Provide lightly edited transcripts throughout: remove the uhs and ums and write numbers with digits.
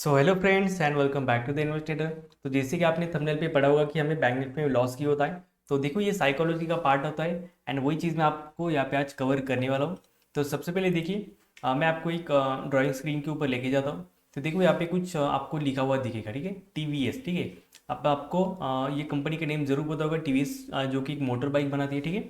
So hello friends and welcome back to the investor. तो जैसे कि आपने थंबनेल पे पढ़ा होगा कि हमें बैंक निफ्टी में लॉस की होता है। तो देखो ये साइकोलॉजी का पार्ट होता है एंड वही चीज़ मैं आपको यहाँ पे आज कवर करने वाला हूँ। तो सबसे पहले देखिए, मैं आपको एक ड्राइंग स्क्रीन के ऊपर लेके जाता हूँ। तो देखो यहाँ पे कुछ आपको लिखा हुआ दिखेगा, ठीक है, TVS, ठीक है। अब आपको ये कंपनी का नेम जरूर पता होगा, TVS, जो कि एक मोटर बाइक बनाती है, ठीक है।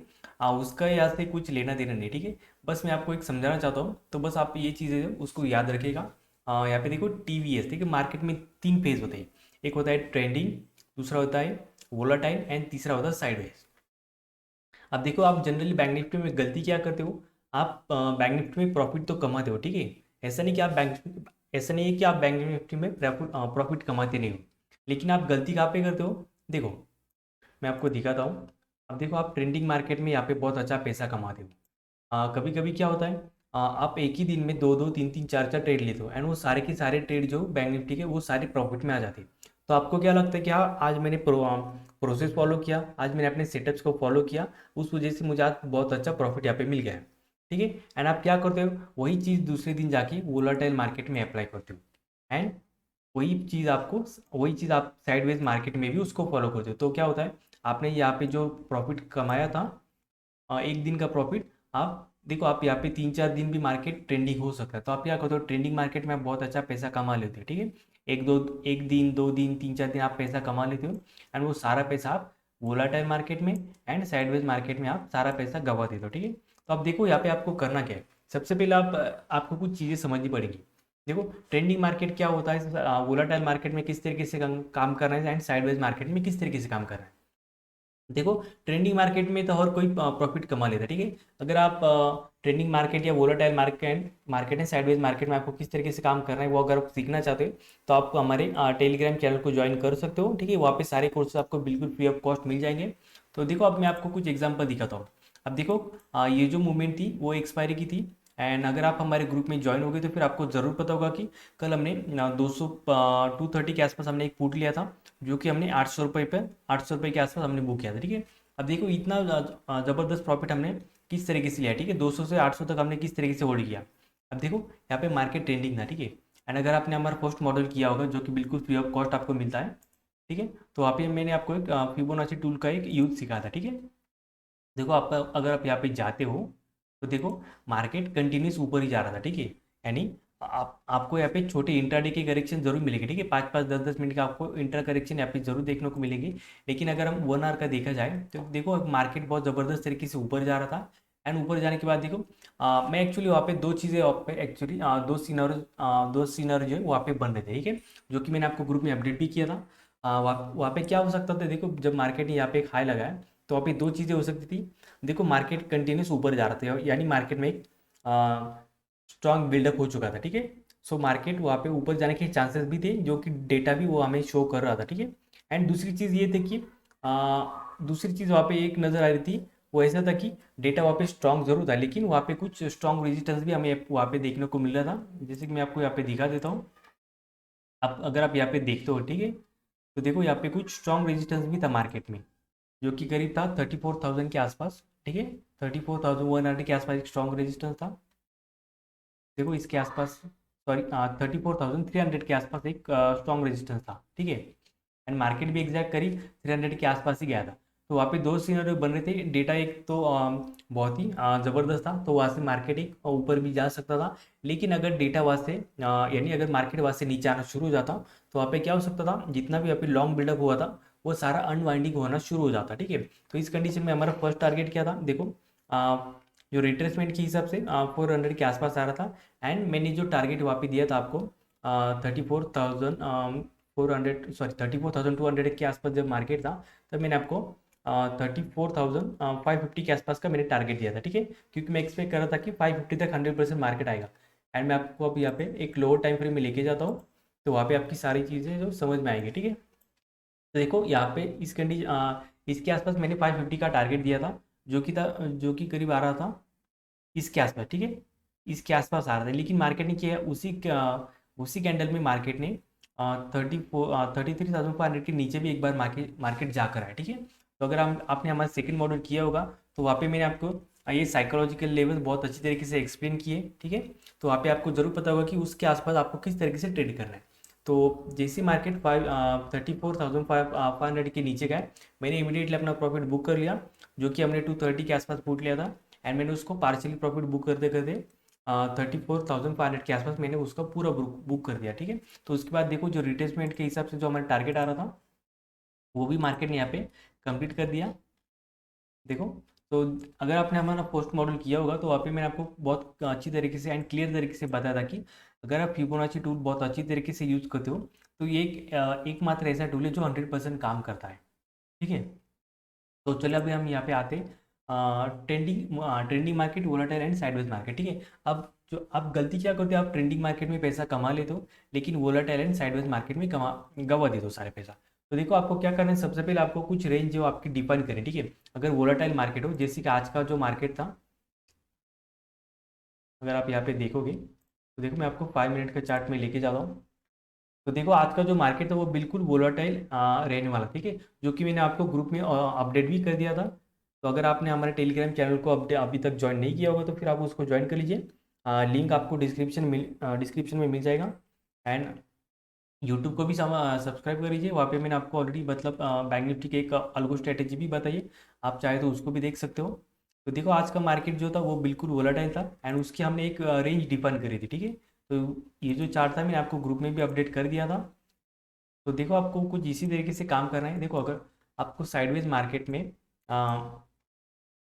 उसका यहाँ से कुछ लेना देना नहीं, ठीक है। बस मैं आपको एक समझाना चाहता हूँ, तो बस आप ये चीज़ें उसको याद रखिएगा। यहाँ पे देखो TVS, ठीक है। मार्केट में तीन फेज होते हैं। एक होता है ट्रेंडिंग, दूसरा होता है वोलाटाइल एंड तीसरा होता है साइडवेज। अब देखो, आप जनरली बैंक निफ्टी में गलती क्या करते हो। आप बैंक निफ्टी में प्रॉफिट तो कमाते हो, ठीक है। ऐसा नहीं कि आप बैंक ऐसा नहीं है कि आप बैंक निफ्टी में प्रॉफिट कमाते नहीं हो। लेकिन आप गलती कहाँ पे करते हो, देखो मैं आपको दिखाता हूँ। अब देखो, आप ट्रेंडिंग मार्केट में यहाँ पे बहुत अच्छा पैसा कमाते हो। कभी कभी क्या होता है, आप एक ही दिन में दो दो तीन तीन चार चार ट्रेड लेते हो एंड वो सारे के सारे ट्रेड जो बैंक निफ्टी के वो सारे प्रॉफिट में आ जाते हैं। तो आपको क्या लगता है कि हाँ, आज मैंने प्रोसेस फॉलो किया, आज मैंने अपने सेटअप्स को फॉलो किया, उस वजह से मुझे आज बहुत अच्छा प्रॉफिट यहाँ पे मिल गया है, ठीक है। एंड आप क्या करते हो, वही चीज़ दूसरे दिन जाके वोलाटाइल मार्केट में अप्लाई करते हो एंड वही चीज़ आप साइडवेज मार्केट में भी उसको फॉलो करते हो। तो क्या होता है, आपने यहाँ पे जो प्रॉफिट कमाया था, एक दिन का प्रॉफिट, आप देखो, आप यहाँ पे 3-4 दिन भी मार्केट ट्रेंडिंग हो सकता है। तो आप क्या करते हो, ट्रेंडिंग मार्केट में आप बहुत अच्छा पैसा कमा लेते हो, ठीक है। एक दिन, 2 दिन, 3-4 दिन आप पैसा कमा लेते हो एंड वो सारा पैसा आप वोलाटाइल मार्केट में एंड साइडवेज मार्केट में आप सारा पैसा गवा देते हो, ठीक है। तो अब देखो यहाँ पे आपको करना क्या है। सबसे पहले आपको कुछ चीज़ें समझनी पड़ेगी। देखो, ट्रेंडिंग मार्केट क्या होता है, वोलाटाइल मार्केट में किस तरीके से काम करना है एंड साइडवेज मार्केट में किस तरीके से काम करना है। देखो, ट्रेंडिंग मार्केट में तो हर कोई प्रॉफिट कमा लेता है, ठीक है। अगर आप ट्रेंडिंग मार्केट या वोलाटाइल मार्केट मार्केट है साइडवेज मार्केट में आपको किस तरीके से काम करना है वो अगर आप सीखना चाहते हो, तो आप हमारे टेलीग्राम चैनल को ज्वाइन कर सकते हो, ठीक है। वहाँ पे सारे कोर्सेज आपको बिल्कुल फ्री ऑफ कॉस्ट मिल जाएंगे। तो देखो, अब मैं आपको कुछ एग्जाम्पल दिखाता हूँ। अब देखो, ये जो मूवमेंट थी वो एक्सपायरी की थी एंड अगर आप हमारे ग्रुप में ज्वाइन हो गए तो फिर आपको ज़रूर पता होगा कि कल हमने 230 के आसपास हमने एक पुट लिया था, जो कि हमने 800 रुपये के आसपास हमने बुक किया था, ठीक है। अब देखो, इतना ज़बरदस्त प्रॉफिट हमने किस तरीके से लिया, ठीक है। 200 से 800 तक हमने किस तरीके से होल्ड किया। अब देखो, यहाँ पे मार्केट ट्रेंडिंग था, ठीक है। एंड अगर आपने हमारा फर्स्ट मॉडल किया होगा जो कि बिल्कुल फ्री ऑफ कॉस्ट आपको मिलता है, ठीक है, तो वहाँ पे मैंने आपको एक फिबोनाची टूल का एक यूज सिखाया था, ठीक है। देखो, आप अगर आप यहाँ पे जाते हो तो देखो, मार्केट कंटिन्यूस ऊपर ही जा रहा था, ठीक है। यानी आपको यहाँ पे छोटे इंट्राडे के करेक्शन जरूर मिलेंगे, ठीक है। 5-5, 10-10 मिनट का आपको इंट्रा करेक्शन यहाँ पे जरूर देखने को मिलेंगे। लेकिन अगर हम 1 आवर का देखा जाए तो देखो, मार्केट बहुत ज़बरदस्त तरीके से ऊपर जा रहा था एंड ऊपर जाने के बाद देखो, मैं एक्चुअली वहाँ पे दो चीज़ें, वहाँ पे एक्चुअली दो सीनर जो है वहाँ पे बन रहे थे, ठीक है, जो कि मैंने आपको ग्रुप में अपडेट भी किया था। वहाँ पे क्या हो सकता था, देखो जब मार्केट ने यहाँ पे एक हाई लगाया तो वहाँ पे दो चीज़ें हो सकती थी। देखो, मार्केट कंटिन्यूस ऊपर जा रहा था, यानी मार्केट में एक स्ट्रॉन्ग बिल्डअप हो चुका था, ठीक है। सो मार्केट वहाँ पे ऊपर जाने के चांसेस भी थे, जो कि डेटा भी वो हमें शो कर रहा था, ठीक है। एंड दूसरी चीज़ ये थी कि दूसरी चीज़ वहाँ पे एक नज़र आ रही थी, वो ऐसा था कि डेटा वहाँ पे स्ट्रॉन्ग जरूर था लेकिन वहाँ पे कुछ स्ट्रॉन्ग रेजिस्टेंस भी हमें वहाँ पे देखने को मिल रहा था, जैसे कि मैं आपको यहाँ पे दिखा देता हूँ। आप अगर आप यहाँ पे देखते हो, ठीक है, तो देखो यहाँ पे कुछ स्ट्रॉन्ग रेजिस्टेंस भी था मार्केट में, जो कि करीब था 34,000 के आसपास, ठीक है। 34,100 के आसपास एक स्ट्रॉन्ग रेजिस्टेंस था। देखो इसके आसपास, सॉरी, 34,300 के आसपास एक स्ट्रॉन्ग रेजिस्टेंस था, ठीक है। एंड मार्केट भी एग्जैक्ट करीब 300 के आसपास ही गया था। तो वहाँ पे दो सिनेरियो बन रहे थे, डेटा एक तो बहुत ही ज़बरदस्त था, तो वहाँ से मार्केट एक ऊपर भी जा सकता था। लेकिन अगर डेटा वहाँ से यानी अगर मार्केट वहाँ से नीचे आना शुरू हो जाता तो वहाँ पे क्या हो सकता था, जितना भी यहाँ पे लॉन्ग बिल्डअप हुआ था वो सारा अनवाइंडिंग होना शुरू हो जाता, ठीक है। तो इस कंडीशन में हमारा फर्स्ट टारगेट क्या था, देखो, जो रिट्रेसमेंट के हिसाब से 400 के आसपास आ रहा था एंड मैंने जो टारगेट वहाँ पे दिया था आपको 34,200 के आसपास जब मार्केट था, तब मैंने आपको 34,550 के आसपास का मैंने टारगेट दिया था, ठीक है। क्योंकि मैं एक्सपेक्ट कर रहा था कि 550 तक 100% मार्केट आएगा। एंड मैं आपको अब यहाँ पे एक लोअर टाइम फ्रेम में लेके जाता हूँ, तो वहाँ पे आपकी सारी चीज़ें जो समझ में आएंगी, ठीक है। तो देखो यहाँ पे इसके आसपास मैंने 550 का टारगेट दिया था, जो कि करीब आ रहा था इसके आसपास, ठीक है। इसके आसपास आ रहा था, लेकिन मार्केट ने किया उसी कैंडल में मार्केट ने 33,400 के नीचे भी एक बार मार्केट मार्केट जाकर आया, ठीक है। तो अगर हम आपने हमारा सेकंड मॉडल किया होगा तो वहाँ पे मैंने आपको ये साइकोलॉजिकल लेवल बहुत अच्छी तरीके से एक्सप्लेन किए, ठीक है। तो वहाँ पे आपको जरूर पता होगा कि उसके आसपास आपको किस तरीके से ट्रेड करना है। तो जैसे मार्केट 34,500 के नीचे गए, मैंने इमीडिएटली अपना प्रॉफिट बुक कर लिया, जो कि हमने 230 के आसपास पुट लिया था। एंड मैंने उसको पार्शियली प्रॉफिट बुक करते करते 34,500 के आसपास मैंने उसका पूरा बुक कर दिया, ठीक है। तो उसके बाद देखो जो रिट्रेसमेंट के हिसाब से जो हमारा टारगेट आ रहा था, वो भी मार्केट ने यहाँ पे कंप्लीट कर दिया। देखो, तो अगर आपने हमारा पोस्ट मॉडल किया होगा तो वहाँ पे मैंने आपको बहुत अच्छी तरीके से एंड क्लियर तरीके से बताया था कि अगर आप फिबोनाची टूल बहुत अच्छी तरीके से यूज़ करते हो तो ये एकमात्र ऐसा टूल है जो 100% काम करता है, ठीक है। तो चलिए अभी हम यहाँ पे आते हैं trending market, volatile and sideways market, ठीक है। अब जो आप गलती क्या करते हो, आप ट्रेंडिंग मार्केट में पैसा कमा लेते हो लेकिन वोलेटाइल एंड साइडवेज मार्केट में गवा देते हो सारे पैसा। तो देखो आपको क्या करना है, सबसे पहले आपको कुछ रेंज जो आपकी डिफाइन करें, ठीक है। अगर वोलेटाइल मार्केट हो, जैसे कि आज का जो मार्केट था, अगर आप यहाँ पे देखोगे तो देखो मैं आपको 5 मिनट का चार्ट में लेके जाता हूँ। तो देखो आज का जो मार्केट था वो बिल्कुल वोलाटाइल रहने वाला, ठीक है, जो कि मैंने आपको ग्रुप में अपडेट भी कर दिया था। तो अगर आपने हमारे टेलीग्राम चैनल को अपडेट अभी तक ज्वाइन नहीं किया होगा तो फिर आप उसको ज्वाइन कर लीजिए। लिंक आपको डिस्क्रिप्शन में मिल जाएगा। एंड यूट्यूब को भी सब्सक्राइब कर लीजिए, वहाँ पे मैंने आपको ऑलरेडी मतलब बैंक निफ्टी की एक अलगो स्ट्रैटेजी भी बताई है, आप चाहे तो उसको भी देख सकते हो। तो देखो आज का मार्केट जो था वो बिल्कुल वोलाटाइल था एंड उसकी हमने एक रेंज डिफाइन करी थी, ठीक है। तो ये जो चार्ट था मैंने आपको ग्रुप में भी अपडेट कर दिया था। तो देखो आपको कुछ इसी तरीके से काम करना है। देखो अगर आपको साइडवेज मार्केट में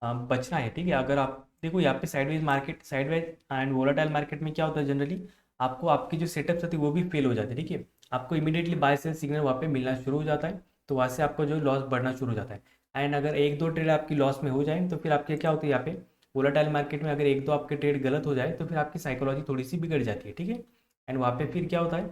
बचना है, ठीक है, अगर आप देखो यहाँ पे साइडवेज एंड वोलाटाइल मार्केट में क्या होता है जनरली, आपको आपकी जो सेटअप होती है वो भी फेल हो जाती है, ठीक है। आपको इमीडिएटली बाय सेल सिग्नल वहाँ पे मिलना शुरू हो जाता है, तो वहाँ से आपका जो लॉस बढ़ना शुरू हो जाता है। एंड अगर एक दो ट्रेड आपकी लॉस में हो जाए तो फिर आपके क्या होता है यहाँ पे वोलाटाइल मार्केट में, अगर एक दो आपके ट्रेड गलत हो जाए तो फिर आपकी साइकोलॉजी थोड़ी सी बिगड़ जाती है, ठीक है। एंड वहाँ पे फिर क्या होता है,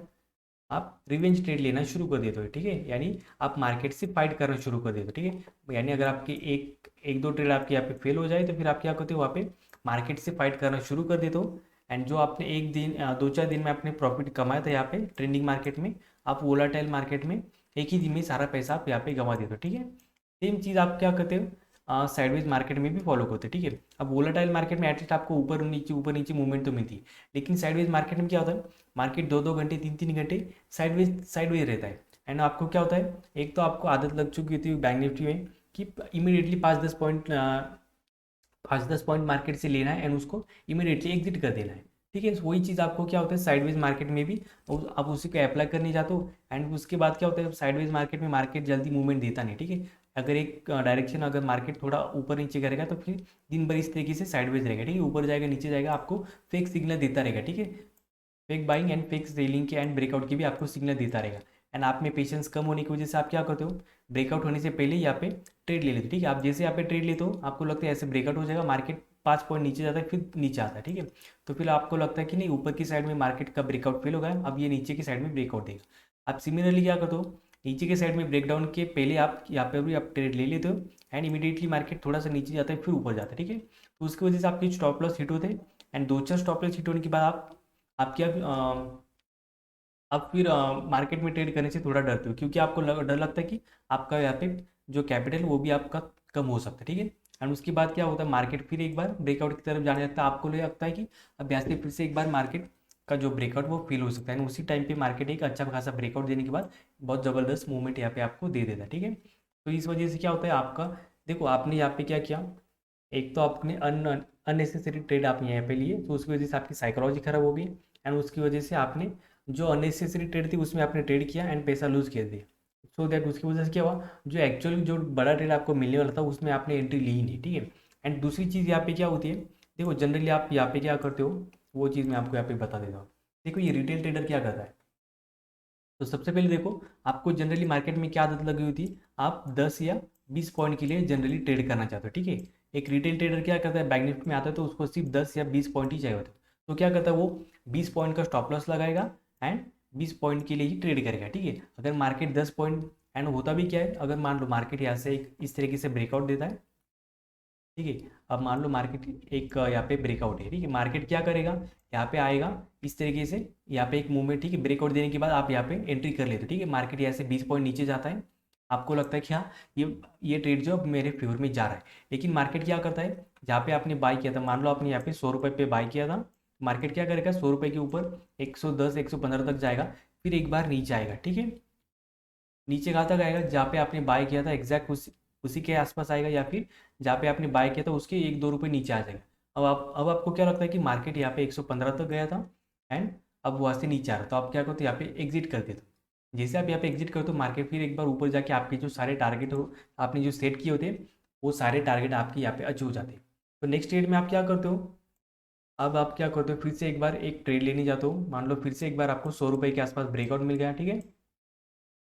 आप रिवेंज ट्रेड लेना शुरू कर देते हो, ठीक है, यानी आप मार्केट से फाइट करना शुरू कर देते हो, ठीक है। यानी अगर आपके एक एक दो ट्रेड आपके यहाँ पे फेल हो जाए तो फिर आप क्या करते हो, वहाँ पे मार्केट से फाइट करना शुरू कर देते हो। एंड जो आपने एक दिन 2-4 दिन में आपने प्रॉफिट कमाया था यहाँ पे ट्रेंडिंग मार्केट में, आप वोलाटाइल मार्केट में एक ही दिन में सारा पैसा आप यहाँ पे गंवा देते हो, ठीक है। सेम चीज़ आप क्या करते हो, साइडवेज मार्केट में भी फॉलो करते हो, ठीक है। अब वोलाटाइल मार्केट में एटलीस्ट आपको ऊपर नीचे मूवमेंट तो मिलती है, लेकिन साइडवेज मार्केट में क्या होता है, मार्केट 2-2 घंटे 3-3 घंटे साइडवेज रहता है। एंड आपको क्या होता है, एक तो आपको आदत लग चुकी होती है बैंक निफ्टी में कि इमीडिएटली 5-10 पॉइंट मार्केट से लेना है एंड उसको इमीडिएटली एग्जिट कर देना है, ठीक है। वही चीज़ आपको क्या होता है साइडवेज मार्केट में भी, आप उसी को अप्लाई करने जाते हो। एंड उसके बाद क्या होता है, साइडवेज मार्केट में मार्केट जल्दी मूवमेंट देता नहीं, ठीक है। अगर एक डायरेक्शन अगर मार्केट थोड़ा ऊपर नीचे करेगा तो फिर दिन भर इस तरीके से साइडवेज रहेगा, ठीक है, ऊपर जाएगा नीचे जाएगा, आपको फेक सिग्नल देता रहेगा, ठीक है। Fake buying and fake selling के एंड ब्रेकआउट की भी आपको सिग्नल देता रहेगा। एंड आप में पेशेंस कम होने की वजह से आप क्या करते हो, ब्रेकआउट होने से पहले यहाँ पे ट्रेड ले लेते हो, ठीक है। आप जैसे यहाँ पे ट्रेड लेते हो आपको लगता है ऐसे ब्रेकआउट हो जाएगा, मार्केट 5 पॉइंट नीचे जाता है फिर नीचे आता है, ठीक है। तो फिर आपको लगता है कि नहीं ऊपर की साइड में मार्केट का ब्रेकआउट फेल होगा, अब ये नीचे की साइड में ब्रेकआउट देगा। आप सिमिलरली क्या करते हो, नीचे के साइड में ब्रेकडाउन के पहले आप यहाँ पे भी आप ट्रेड ले लेते हो एंड इमीडिएटली मार्केट थोड़ा सा नीचे जाता है फिर ऊपर जाता है, ठीक है। तो उसकी वजह से आपके स्टॉप लॉस हिट होते हैं एंड 2-4 स्टॉप लॉस हिट होने के बाद आप क्या आप फिर मार्केट में ट्रेड करने से थोड़ा डरते हो, क्योंकि आपको डर लगता है कि आपका यहाँ पे जो कैपिटल वो भी आपका कम हो सकता है, ठीक है। एंड उसके बाद क्या होता है, मार्केट फिर एक बार ब्रेकआउट की तरफ जाने लगता है, आपको लगता है कि अब यहाँ से फिर से एक बार मार्केट का जो ब्रेकआउट वो फील हो सकता है। उसी टाइम पे मार्केट एक अच्छा खासा ब्रेकआउट देने के बाद बहुत ज़बरदस्त मूवमेंट यहाँ पे आपको दे देता है, ठीक है। तो इस वजह से क्या होता है आपका, देखो आपने यहाँ पे क्या किया, एक तो आपने अननेसेसरी ट्रेड आपने यहाँ पे लिए तो उसकी वजह से आपकी साइकोलॉजी खराब हो गई। एंड उसकी वजह से आपने जो अननेसेसरी ट्रेड थी उसमें आपने ट्रेड किया एंड पैसा लूज कर दिया। सो दैट उसकी वजह से क्या हुआ, जो एक्चुअली जो बड़ा ट्रेड आपको मिलने वाला था उसमें आपने एंट्री ली ही नहीं, ठीक है। एंड दूसरी चीज़ यहाँ पे क्या होती है, देखो जनरली आप यहाँ पे क्या करते हो, वो चीज़ मैं आपको यहाँ पे बता देता हूँ। देखो ये रिटेल ट्रेडर क्या करता है, तो सबसे पहले देखो आपको जनरली मार्केट में क्या आदत लगी हुई थी, आप 10 या 20 पॉइंट के लिए जनरली ट्रेड करना चाहते हो, ठीक है। एक रिटेल ट्रेडर क्या करता है, बैंक निफ्टी में आता है तो उसको सिर्फ 10 या 20 पॉइंट ही चाहिए होता है, तो क्या करता है वो 20 पॉइंट का स्टॉप लॉस लगाएगा एंड 20 पॉइंट के लिए ही ट्रेड करेगा, ठीक है। अगर मार्केट 10 पॉइंट, एंड होता भी क्या है, अगर मान लो मार्केट यहाँ से इस तरीके से ब्रेकआउट देता है, ठीक है। अब मान लो मार्केट एक यहाँ पे ब्रेकआउट है, ठीक है, मार्केट क्या करेगा, यहाँ पे आएगा इस तरीके से, यहाँ पे एक मूवमेंट, ठीक है, ब्रेकआउट देने के बाद आप यहाँ पे एंट्री कर लेते हो, ठीक है। मार्केट यहाँ से 20 पॉइंट नीचे जाता है, आपको लगता है कि हाँ ये ट्रेड जो अब मेरे फेवर में जा रहा है, लेकिन मार्केट क्या करता है, जहाँ पे आपने बाई किया था, मान लो आपने यहाँ पे 100 रुपये पे बाई किया था, मार्केट क्या करेगा 100 रुपये के ऊपर 110 115 तक जाएगा, फिर एक बार नीचे आएगा, ठीक है। नीचे कहाँ तक आएगा, जहाँ पे आपने बाय किया था एग्जैक्ट उसी के आसपास आएगा, या फिर जहाँ पे आपने बाय किया था उसके 1-2 रुपये नीचे आ जाएगा। अब आपको क्या लगता है कि मार्केट यहाँ पे 115 तक गया था एंड अब वहाँ से नीचे आ रहा, तो आप क्या करते हो, यहाँ पे एग्जिट कर देते हो। जैसे आप यहाँ पे एग्जिट करते हो, मार्केट फिर एक बार ऊपर जाके आपके जो सारे टारगेट हो आपने जो सेट किए होते वो सारे टारगेट आपके यहाँ पे अचीव हो जाते हैं। तो नेक्स्ट ट्रेड में आप क्या करते हो, अब आप क्या करते हो, फिर से एक बार एक ट्रेड लेने जाते हो। मान लो फिर से एक बार आपको 100 रुपये के आसपास ब्रेकआउट मिल गया, ठीक है।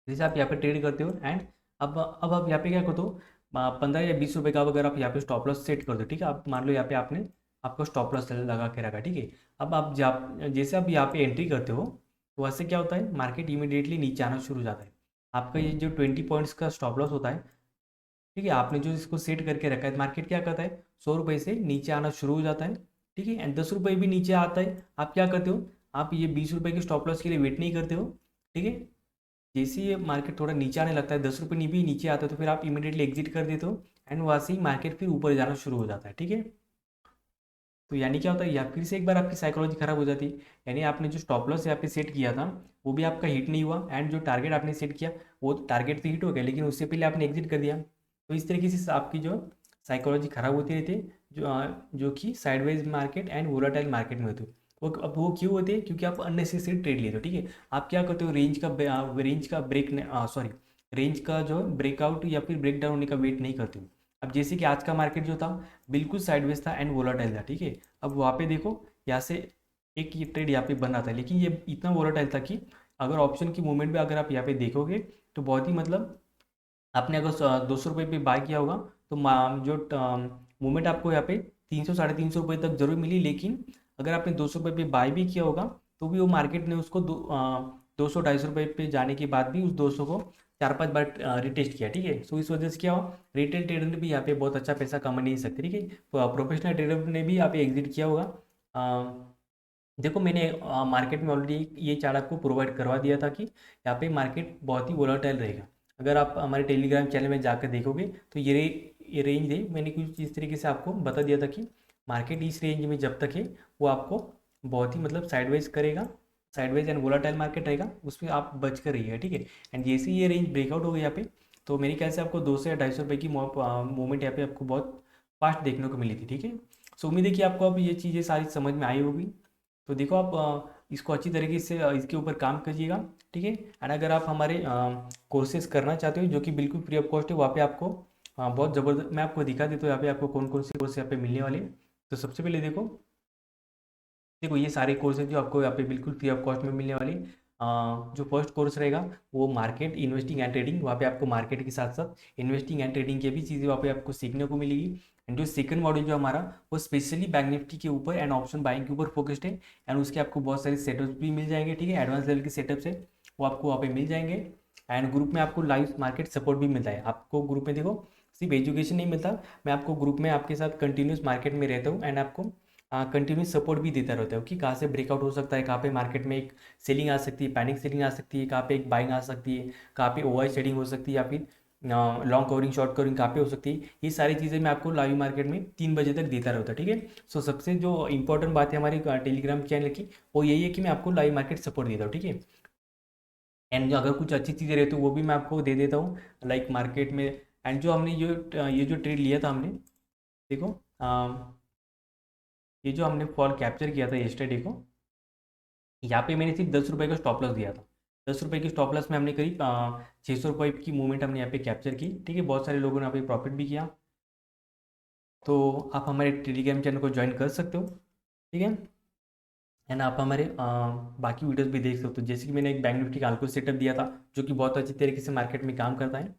जैसे आप यहाँ पे ट्रेड करते हो एंड अब आप यहाँ पे क्या करते हो, 15 या 20 रुपये का अगर आप यहाँ पे स्टॉप लॉस सेट कर दो, ठीक है। आप मान लो यहाँ पे आपने आपको स्टॉप लॉस लगा के रखा, ठीक है। अब आप जैसे आप यहाँ पे एंट्री करते हो तो वैसे क्या होता है, मार्केट इमीडिएटली नीचे आना शुरू हो जाता है। आपका ये जो 20 पॉइंट्स का स्टॉप लॉस होता है, ठीक है, आपने जो इसको सेट करके रखा है, मार्केट क्या करता है, 100 रुपये से नीचे आना शुरू हो जाता है, ठीक है। एंड 10 रुपये भी नीचे आता है, आप क्या करते हो, आप ये 20 रुपये के स्टॉप लॉस के लिए वेट नहीं करते हो, ठीक है। जैसे ही ये मार्केट थोड़ा नीचे आने लगता है, 10 रुपये भी नीचे आता है, तो फिर आप इमीडिएटली एग्जिट कर देते हो एंड वहाँ से ही मार्केट फिर ऊपर जाना शुरू हो जाता है, ठीक है। तो यानी क्या होता है, या फिर से एक बार आपकी साइकोलॉजी खराब हो जाती है, यानी आपने जो स्टॉप लॉस यहाँ पे सेट किया था वो भी आपका हिट नहीं हुआ एंड जो टारगेट आपने सेट किया वो टारगेट तो हिट हो गया, लेकिन उससे पहले आपने एग्जिट कर दिया। तो इस तरीके से आपकी जो साइकोलॉजी खराब होती रहती है, जो कि sideways market and volatile market में होती है। वो क्यों होती है, क्योंकि आप अननेसेसरी ट्रेड लेते हो, ठीक है। आप क्या करते हो, रेंज का जो ब्रेकआउट या फिर ब्रेक डाउन होने का वेट नहीं करते हो। अब जैसे कि आज का मार्केट जो था बिल्कुल साइडवेज था एंड वोलाटाइल था, ठीक है। अब वहाँ पे देखो, यहाँ से एक ये ट्रेड यहाँ पे बन रहा था, लेकिन ये इतना वोलाटाइल था कि अगर ऑप्शन की मूवमेंट में अगर आप यहाँ पे देखोगे तो बहुत ही मतलब, आपने अगर 200 रुपये पे बाय किया होगा तो जो मूवमेंट आपको यहाँ पे 300-350 रुपये तक जरूर मिली, लेकिन अगर आपने 200 रुपये पे बाय भी किया होगा तो भी वो मार्केट ने उसको 200-250 रुपये पे जाने के बाद भी उस 200 को 4-5 बार रिटेस्ट किया, ठीक है। सो इस वजह से क्या हो, रिटेल ट्रेडर ने भी यहाँ पे बहुत अच्छा पैसा कमा नहीं सकते, ठीक है। प्रोफेशनल ट्रेडर ने भी यहाँ पे एग्जिट किया होगा। देखो मैंने मार्केट में ऑलरेडी ये चार्ट आपको प्रोवाइड करवा दिया था कि यहाँ पे मार्केट बहुत ही वोलाटाइल रहेगा। अगर आप हमारे टेलीग्राम चैनल में जाकर देखोगे तो ये रेंज है, मैंने कुछ इस तरीके से आपको बता दिया था कि मार्केट इस रेंज में जब तक है वो आपको बहुत ही मतलब साइडवेज करेगा, साइडवेज एंड वोलाटाइल मार्केट रहेगा, उसमें आप बच कर रहिएगा, ठीक है। एंड जैसे ही ये रेंज ब्रेकआउट हो गई यहाँ पे, तो मेरे ख्याल से आपको 200 या 250 रुपये की मूवमेंट यहाँ पे आपको बहुत फास्ट देखने को मिली थी, ठीक है। सो उम्मीद है कि आपको अब ये चीज़ें सारी समझ में आई होगी। तो देखो आप इसको अच्छी तरीके से इसके ऊपर काम कीजिएगा, ठीक है। एंड अगर आप हमारे कोर्सेज करना चाहते हो जो कि बिल्कुल फ्री ऑफ कॉस्ट है, वहाँ पे आपको बहुत ज़बरदस्त मैं आपको दिखा देता हूँ यहाँ पे आपको कौन कौन से कोर्स यहाँ पे मिलने वाले हैं। तो सबसे पहले देखो देखो ये सारे कोर्सेज जो आपको यहाँ पे बिल्कुल फ्री ऑफ कॉस्ट में मिलने वाले जो फर्स्ट कोर्स रहेगा वो मार्केट इन्वेस्टिंग एंड ट्रेडिंग, वहाँ पे आपको मार्केट के साथ साथ इन्वेस्टिंग एंड ट्रेडिंग की भी चीज़ें वहाँ पे आपको सीखने को मिलेगी। एंड जो सेकंड मॉड्यूल जो हमारा वो स्पेशली बैंक निफ्टी के ऊपर एंड ऑप्शन बाइंग के ऊपर फोकस्ड है, एंड उसके आपको बहुत सारे सेटअप्स भी मिल जाएंगे, ठीक है। एडवांस लेवल के सेटअप्स है वो आपको वहाँ पे मिल जाएंगे। एंड ग्रुप में आपको लाइव मार्केट सपोर्ट भी मिलता है, आपको ग्रुप में देखो सिर्फ एजुकेशन नहीं मिलता, मैं आपको ग्रुप में आपके साथ कंटिन्यूस मार्केट में रहता हूँ एंड आपको कंटिन्यूस सपोर्ट भी देता रहता हूँ कि कहाँ से ब्रेकआउट हो सकता है, कहाँ पे मार्केट में एक सेलिंग आ सकती है, पैनिक सेलिंग आ सकती है, कहाँ पे एक बाइंग आ सकती है, कहाँ पे ओआई शेडिंग हो सकती है, या फिर लॉन्ग कवरिंग शॉर्ट कवरिंग कहाँ पे हो सकती है। ये सारी चीज़ें मैं आपको लाइव मार्केट में 3 बजे तक देता रहता है, ठीक है। सो सबसे जो इंपॉर्टेंट बात है हमारी टेलीग्राम चैनल की वो यही है कि मैं आपको लाइव मार्केट सपोर्ट देता हूँ, ठीक है। एंड अगर कुछ अच्छी चीज़ें रहती है वो भी मैं आपको दे देता हूँ लाइक मार्केट में। एंड जो हमने ये जो ट्रेड लिया था हमने, देखो ये जो हमने फॉल कैप्चर किया था येस्टरडे को, यहाँ पे मैंने सिर्फ 10 रुपये का स्टॉप लॉस दिया था। 10 रुपये की स्टॉप लॉस में हमने करीब 600 रुपये की मूवमेंट हमने यहाँ पे कैप्चर की, ठीक है। बहुत सारे लोगों ने यहाँ पे प्रॉफिट भी किया। तो आप हमारे टेलीग्राम चैनल को ज्वाइन कर सकते हो, ठीक है। एंड आप हमारे बाकी वीडियोस भी देख सकते हो, जैसे कि मैंने एक बैंक निफ्टी का कैलकुलेट सेटअप दिया था जो कि बहुत अच्छी तरीके से मार्केट में काम करता है,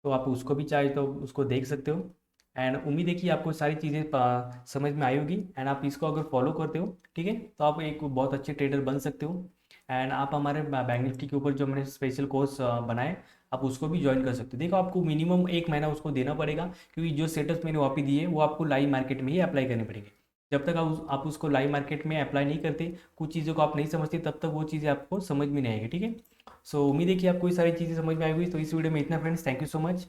तो आप उसको भी चाहे तो उसको देख सकते हो। एंड उम्मीद है कि आपको सारी चीज़ें समझ में आई होगी एंड आप इसको अगर फॉलो करते हो, ठीक है, तो आप एक बहुत अच्छे ट्रेडर बन सकते हो। एंड आप हमारे बैंक निफ्टी के ऊपर जो हमने स्पेशल कोर्स बनाए आप उसको भी ज्वाइन कर सकते हो। देखो आपको मिनिमम 1 महीना उसको देना पड़ेगा, क्योंकि जो सेटअप्स मैंने वहाँ पे दिए वो आपको लाइव मार्केट में ही अप्लाई करने पड़ेंगे। जब तक आप उसको लाइव मार्केट में अप्लाई नहीं करते, कुछ चीज़ों को आप नहीं समझते, तब तक वो चीज़ें आपको समझ में नहीं आएगी, ठीक है। सो उम्मीद है कि आपको ये सारी चीज़ें समझ में आई हुई। तो इस वीडियो में इतना friends, thank you so much.